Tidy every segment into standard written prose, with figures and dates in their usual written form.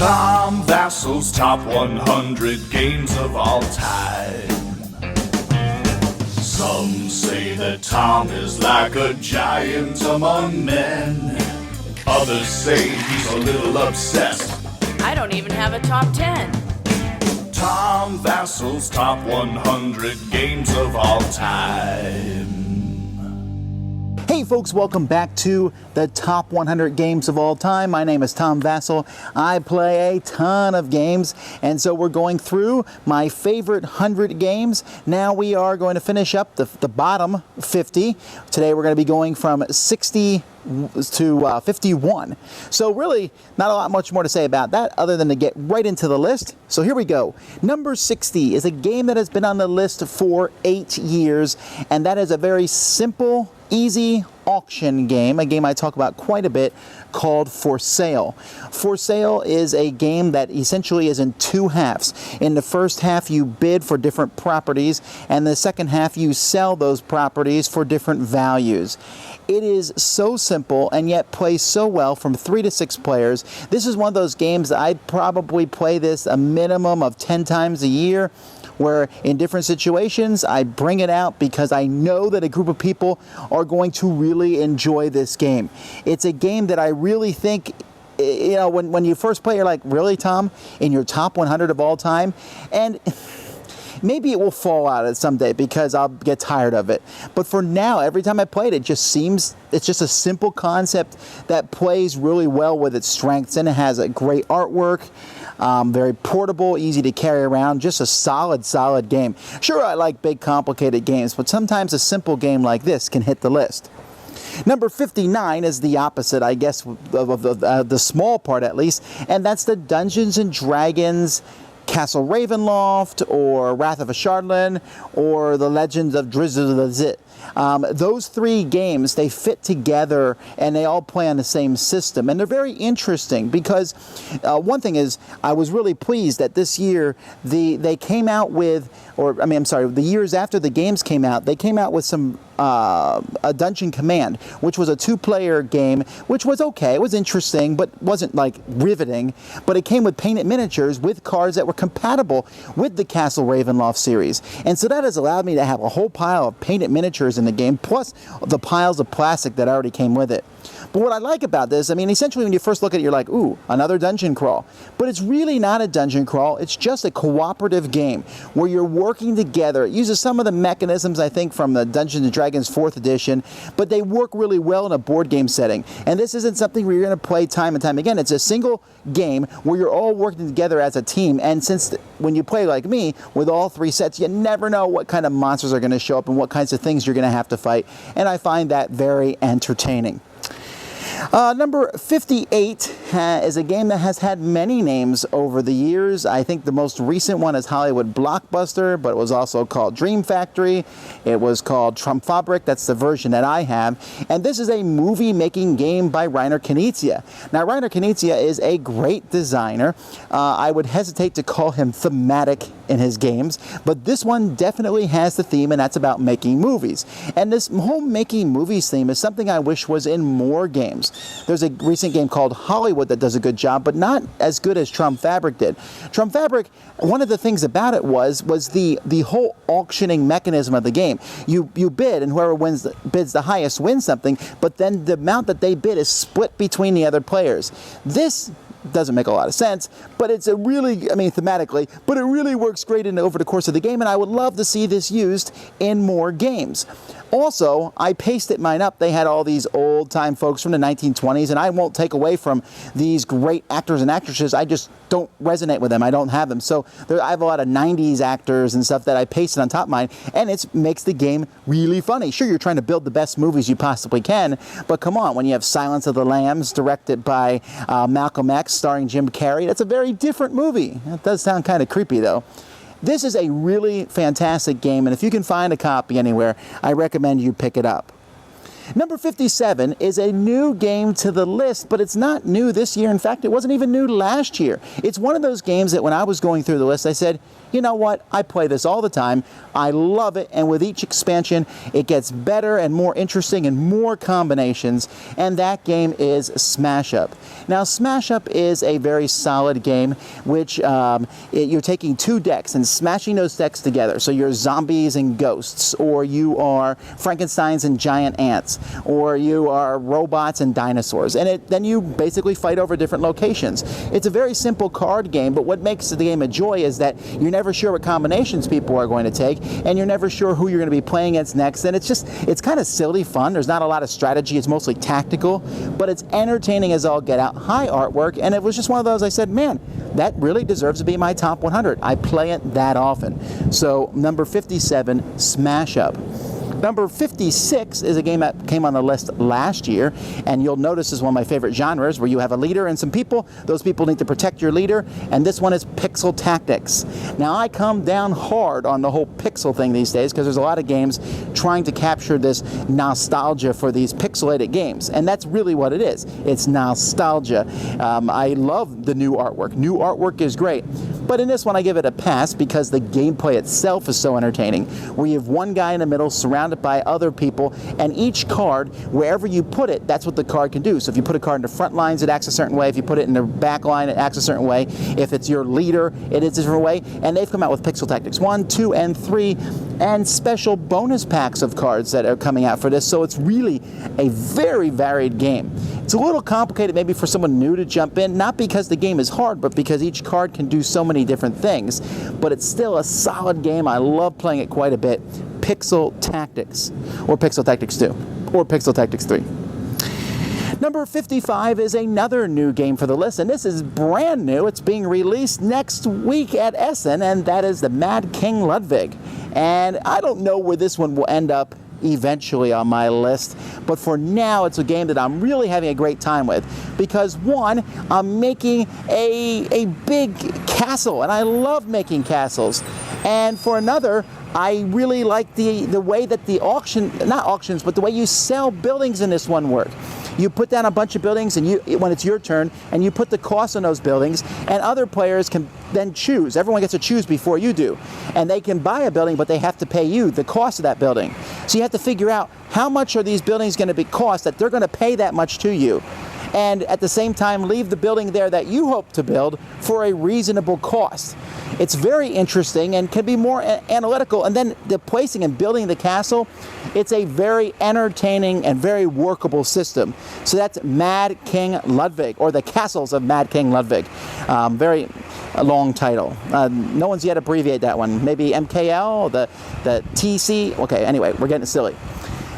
Tom Vasel's top 100 games of all time. Some say that Tom is like a giant among men. Others say he's a little obsessed. I don't even have a top 10. Tom Vasel's top 100 games of all time. Hey folks, welcome back to the top 100 games of all time. My name is Tom Vasel. I play a ton of games, and so we're going through my favorite 100 games. Now we are going to finish up the bottom 50. Today we're going to be going from 60 to 51. So really not a lot much more to say about that other than to get right into the list. So here we go. Number 60 is a game that has been on the list for 8 years, and that is a very simple, easy auction game, a game I talk about quite a bit, called For Sale. For Sale is a game that essentially is in two halves. In the first half you bid for different properties, and the second half you sell those properties for different values. It is so simple and yet plays so well from 3 to 6 players. This is one of those games that I'd probably play this a minimum of 10 times a year, where in different situations I bring it out because I know that a group of people are going to really enjoy this game. It's a game that I really think, you know, when you first play, you're like, really, Tom? In your top 100 of all time? And maybe it will fall out someday because I'll get tired of it. But for now, every time I play it, it just seems, it's just a simple concept that plays really well with its strengths, and it has a great artwork, very portable, easy to carry around, just a solid game. Sure, I like big, complicated games, but sometimes a simple game like this can hit the list. Number 59 is the opposite, I guess, of the small part at least, and that's the Dungeons and Dragons Castle Ravenloft, or Wrath of Ashardlin, or The Legends of Drizzt. Those 3 games, they fit together and they all play on the same system, and they're very interesting because one thing is, I was really pleased that this year they came out with, the years after the games came out, they came out with some a Dungeon Command, which was a 2-player game, which was okay. It was interesting, but wasn't like riveting. But it came with painted miniatures with cards that were compatible with the Castle Ravenloft series. And so that has allowed me to have a whole pile of painted miniatures in the game, plus the piles of plastic that already came with it. But what I like about this, essentially when you first look at it, you're like, ooh, another dungeon crawl. But it's really not a dungeon crawl. It's just a cooperative game where you're working together. It uses some of the mechanisms, I think, from the Dungeons & Dragons 4th edition, but they work really well in a board game setting. And this isn't something where you're going to play time and time again. It's a single game where you're all working together as a team. And since when you play like me, with all 3 sets, you never know what kind of monsters are going to show up and what kinds of things you're going to have to fight. And I find that very entertaining. Number 58 is a game that has had many names over the years. I think the most recent one is Hollywood Blockbuster, but it was also called Dream Factory. It was called Traumfabrik. That's the version that I have. And this is a movie-making game by Reiner Knizia. Now, Reiner Knizia is a great designer. I would hesitate to call him thematic in his games, but this one definitely has the theme, and that's about making movies. And this whole making movies theme is something I wish was in more games. There's a recent game called Hollywood that does a good job, but not as good as Traumfabrik did. Traumfabrik, one of the things about it was the whole auctioning mechanism of the game. You bid, and whoever bids the highest wins something, but then the amount that they bid is split between the other players. This doesn't make a lot of sense, but it's a really, thematically, but it really works great over the course of the game, and I would love to see this used in more games. Also, I pasted mine up. They had all these old-time folks from the 1920s, and I won't take away from these great actors and actresses. I just don't resonate with them. I don't have them. So I have a lot of 90s actors and stuff that I pasted on top of mine, and it makes the game really funny. Sure, you're trying to build the best movies you possibly can, but come on, when you have Silence of the Lambs, directed by Malcolm X, starring Jim Carrey, that's a very different movie. That does sound kind of creepy, though. This is a really fantastic game, and if you can find a copy anywhere, I recommend you pick it up. Number 57 is a new game to the list, but it's not new this year. In fact, it wasn't even new last year. It's one of those games that when I was going through the list, I said, you know what, I play this all the time. I love it, and with each expansion, it gets better and more interesting and more combinations, and that game is Smash Up. Now, Smash Up is a very solid game, which you're taking two decks and smashing those decks together. So you're zombies and ghosts, or you are Frankensteins and giant ants, or you are robots and dinosaurs. And then you basically fight over different locations. It's a very simple card game, but what makes the game a joy is that you're never sure what combinations people are going to take, and you're never sure who you're going to be playing against next. And it's kind of silly fun. There's not a lot of strategy. It's mostly tactical, but it's entertaining as all get out. High artwork, and it was just one of those I said, man, that really deserves to be my top 100. I play it that often. So number 57, Smash Up. Number 56 is a game that came on the list last year, and you'll notice is one of my favorite genres, where you have a leader and some people. Those people need to protect your leader, and this one is Pixel Tactics. Now, I come down hard on the whole pixel thing these days because there's a lot of games trying to capture this nostalgia for these pixelated games, and that's really what it is. It's nostalgia. I love the new artwork. New artwork is great, but in this one I give it a pass because the gameplay itself is so entertaining, where you have one guy in the middle surrounded by other people, and each card, wherever you put it, that's what the card can do. So if you put a card in the front lines, it acts a certain way. If you put it in the back line, it acts a certain way. If it's your leader, it is a different way. And they've come out with Pixel Tactics 1, 2, and 3, and special bonus packs of cards that are coming out for this. So it's really a very varied game. It's a little complicated maybe for someone new to jump in, not because the game is hard, but because each card can do so many different things. But it's still a solid game. I love playing it quite a bit. Pixel Tactics, or Pixel Tactics 2, or Pixel Tactics 3. Number 55 is another new game for the list, and this is brand new. It's being released next week at Essen, and that is the Mad King Ludwig. And I don't know where this one will end up eventually on my list, but for now it's a game that I'm really having a great time with, because one, I'm making a big castle, and I love making castles. And for another, I really like the way that the not auctions, but the way you sell buildings in this one work. You put down a bunch of buildings, and when it's your turn, and you put the cost on those buildings, and other players can then choose. Everyone gets to choose before you do. And they can buy a building, but they have to pay you the cost of that building. So you have to figure out how much are these buildings going to be cost that they're going to pay that much to you. And at the same time, leave the building there that you hope to build for a reasonable cost. It's very interesting and can be more analytical. And then the placing and building the castle, it's a very entertaining and very workable system. So that's Mad King Ludwig, or the Castles of Mad King Ludwig. Very long title. No one's yet abbreviated that one. Maybe MKL, the TC. Okay, anyway, we're getting silly.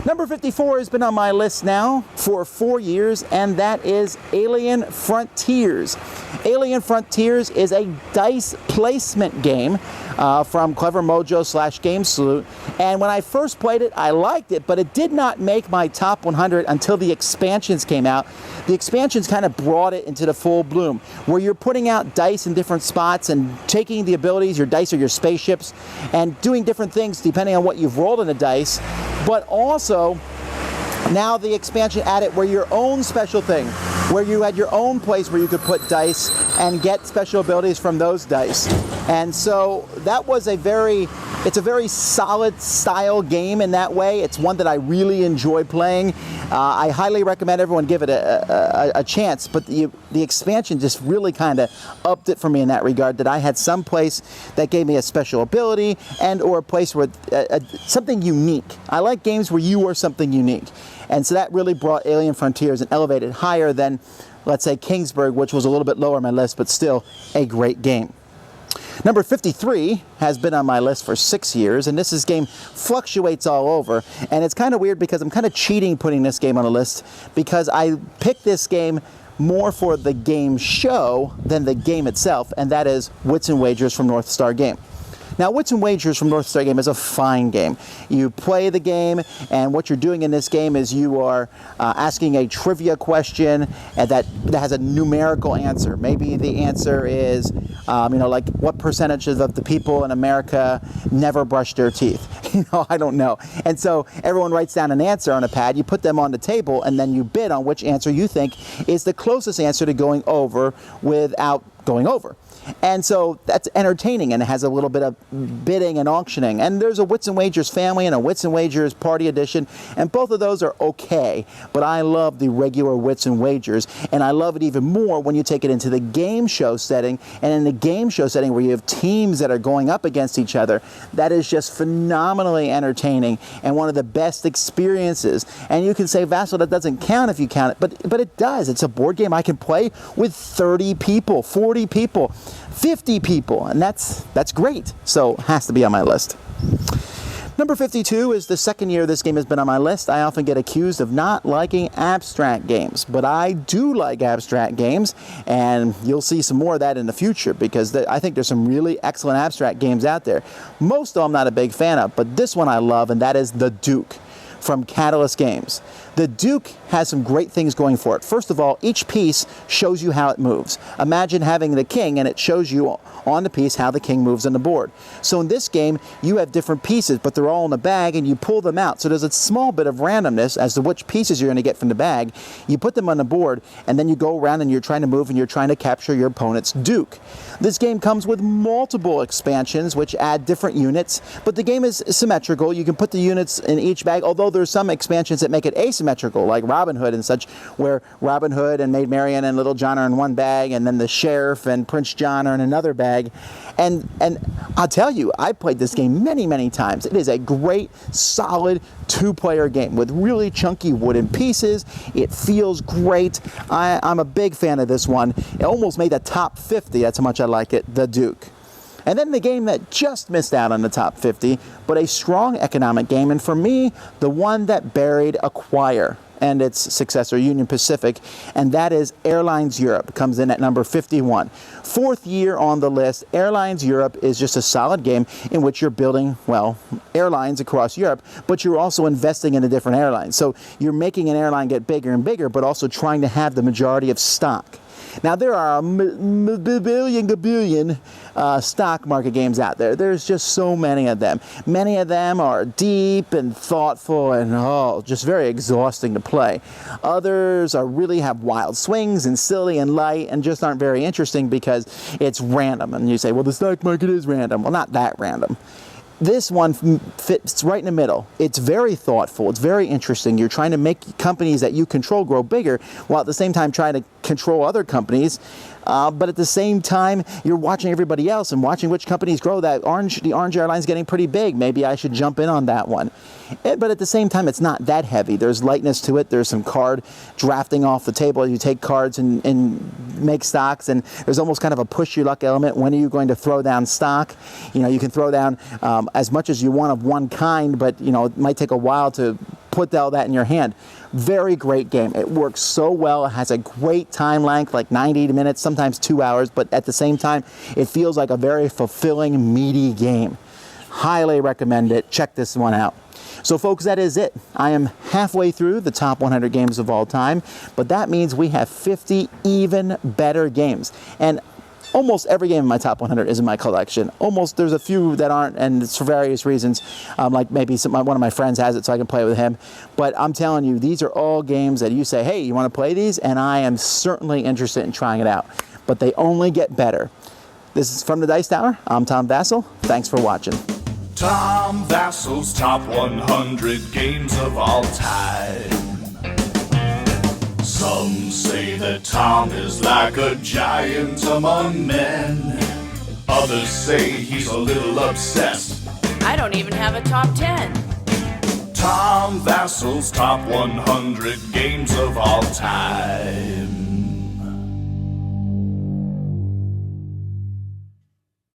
Number 54 has been on my list now for 4 years, and that is Alien Frontiers. Alien Frontiers is a dice placement game from Clever Mojo / Game Salute. And when I first played it, I liked it, but it did not make my top 100 until the expansions came out. The expansions kind of brought it into the full bloom, where you're putting out dice in different spots and taking the abilities, your dice or your spaceships, and doing different things depending on what you've rolled in the dice. But also, now the expansion added where your own special thing, where you had your own place where you could put dice and get special abilities from those dice. And so that was it's a very solid style game in that way. It's one that I really enjoy playing. I highly recommend everyone give it a chance, but the expansion just really kind of upped it for me in that regard, that I had some place that gave me a special ability and or a place where something unique. I like games where you are something unique. And so that really brought Alien Frontiers and elevated higher than, let's say, Kingsburg, which was a little bit lower on my list, but still a great game. Number 53 has been on my list for 6 years, and this game fluctuates all over. And it's kind of weird because I'm kind of cheating putting this game on the list, because I picked this game more for the game show than the game itself, and that is Wits and Wagers from North Star Game. Now, Wits and Wagers from North Star Game is a fine game. You play the game, and what you're doing in this game is you are asking a trivia question that has a numerical answer. Maybe the answer is, like what percentage of the people in America never brush their teeth? I don't know. And so everyone writes down an answer on a pad, you put them on the table, and then you bid on which answer you think is the closest answer to going over without going over. And so that's entertaining, and it has a little bit of bidding and auctioning. And there's a Wits and Wagers Family and a Wits and Wagers Party Edition, and both of those are okay. But I love the regular Wits and Wagers, and I love it even more when you take it into the game show setting. And in the game show setting where you have teams that are going up against each other, that is just phenomenally entertaining and one of the best experiences. And you can say, Vasel, that doesn't count if you count it, but it does. It's a board game I can play with 30 people, 40 people, 50 people, and that's great. So it has to be on my list. Number 52 is the second year this game has been on my list. I often get accused of not liking abstract games, but I do like abstract games, and you'll see some more of that in the future because I think there's some really excellent abstract games out there. Most of them I'm not a big fan of, but this one I love, and that is The Duke from Catalyst Games. The Duke has some great things going for it. First of all, each piece shows you how it moves. Imagine having the king and it shows you on the piece how the king moves on the board. So in this game, you have different pieces, but they're all in a bag and you pull them out. So there's a small bit of randomness as to which pieces you're going to get from the bag. You put them on the board and then you go around and you're trying to move and you're trying to capture your opponent's Duke. This game comes with multiple expansions which add different units, but the game is symmetrical. You can put the units in each bag, although there's some expansions that make it asymmetrical, like Robin Hood and such, where Robin Hood and Maid Marian and Little John are in one bag, and then the Sheriff and Prince John are in another bag. And I'll tell you, I played this game many, many times. It is a great, solid two-player game with really chunky wooden pieces. It feels great. I'm a big fan of this one. It almost made the top 50. That's how much I like it, The Duke. And then the game that just missed out on the top 50, but a strong economic game, and for me, the one that buried Acquire and its successor, Union Pacific, and that is Airlines Europe. Comes in at number 51. Fourth year on the list, Airlines Europe is just a solid game in which you're building, well, airlines across Europe, but you're also investing in a different airline. So you're making an airline get bigger and bigger, but also trying to have the majority of stock. Now, there are a billion stock market games out there. There's just so many of them. Many of them are deep and thoughtful and, just very exhausting to play. Others really have wild swings and silly and light and just aren't very interesting because it's random. And you say, well, the stock market is random. Well, not that random. This one fits right in the middle. It's very thoughtful. It's very interesting. You're trying to make companies that you control grow bigger while at the same time trying to control other companies. But at the same time, you're watching everybody else and watching which companies grow. The orange airline's getting pretty big. Maybe I should jump in on that one. But at the same time, it's not that heavy. There's lightness to it. There's some card drafting off the table. You take cards and make stocks, and there's almost kind of a push your luck element. When are you going to throw down stock? You can throw down as much as you want of one kind, but it might take a while to put all that in your hand. Very great game. It works so well. It has a great time length, like 90 minutes, sometimes 2 hours, but at the same time, it feels like a very fulfilling, meaty game. Highly recommend it. Check this one out. So folks, that is it. I am halfway through the top 100 games of all time, but that means we have 50 even better games. And almost every game in my top 100 is in my collection. There's a few that aren't, and it's for various reasons. Like maybe one of my friends has it so I can play with him. But I'm telling you, these are all games that you say, hey, you want to play these? And I am certainly interested in trying it out. But they only get better. This is from the Dice Tower. I'm Tom Vasel. Thanks for watching. Tom Vasel's top 100 games of all time. Some say that Tom is like a giant among men. Others say he's a little obsessed. I don't even have a top 10. Tom Vasel's top 100 games of all time.